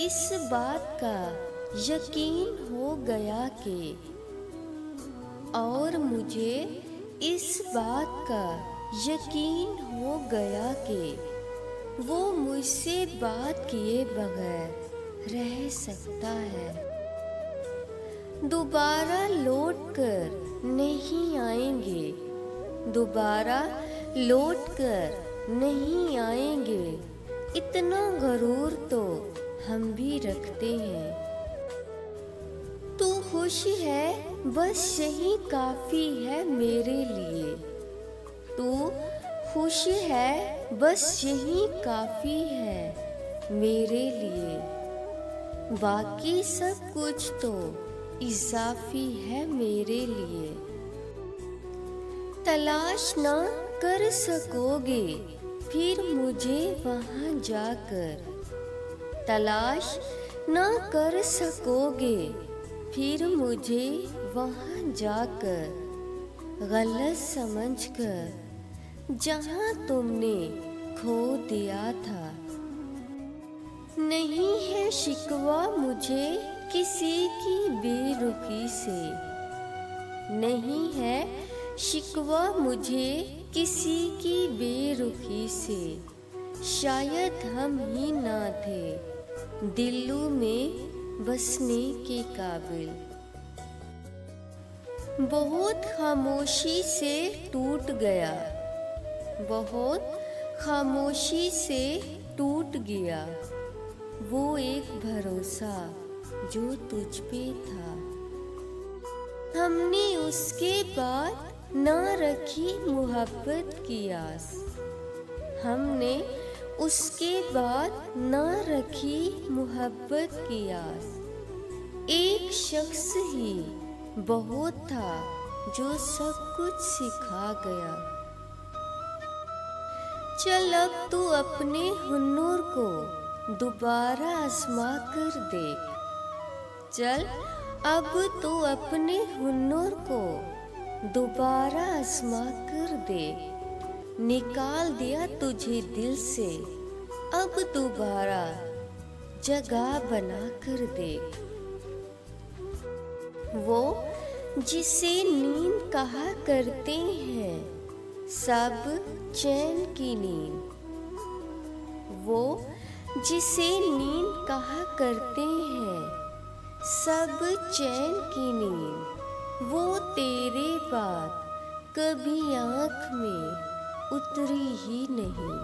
इस बात का यकीन हो गया कि और मुझे इस बात का यकीन हो गया कि वो मुझसे बात किए बगैर रह सकता है। दोबारा लौट कर नहीं आएंगे, दोबारा लौट कर नहीं आएंगे, इतना गरूर तो हम भी रखते हैं। तू खुश है बस यही काफ़ी है मेरे लिए, तू खुश है बस यही काफ़ी है मेरे लिए, बाकी सब कुछ तो इज़ाफ़ी है मेरे लिए। तलाश ना कर सकोगे फिर मुझे वहाँ जाकर, तलाश ना कर सकोगे फिर मुझे वहाँ जाकर, गलत समझकर जहाँ तुमने खो दिया था। नहीं है शिकवा मुझे किसी की बेरुखी से, नहीं है शिकवा मुझे किसी की बेरुखी से, शायद हम ही ना थे दिलों में बसने के काबिल। बहुत खामोशी से टूट गया, बहुत खामोशी से टूट गया वो एक भरोसा जो तुझ पे था। हमने उसके बाद ना रखी मोहब्बत की आस, हमने उसके बाद ना रखी मोहब्बत की आस। एक शख्स ही बहुत था जो सब कुछ सिखा गया। चल अब तू अपने हुनर को दोबारा आजमा कर देख, चल अब तू अपने हुनर को दोबारा आजमा कर देख। निकाल दिया तुझे दिल से अब दोबारा जगह बना कर देख। वो जिसे नींद कहा करते हैं सब चैन की नींद, वो जिसे नींद कहा करते हैं सब चैन की नींद, वो तेरे बाद कभी आँख में उतरी ही नहीं।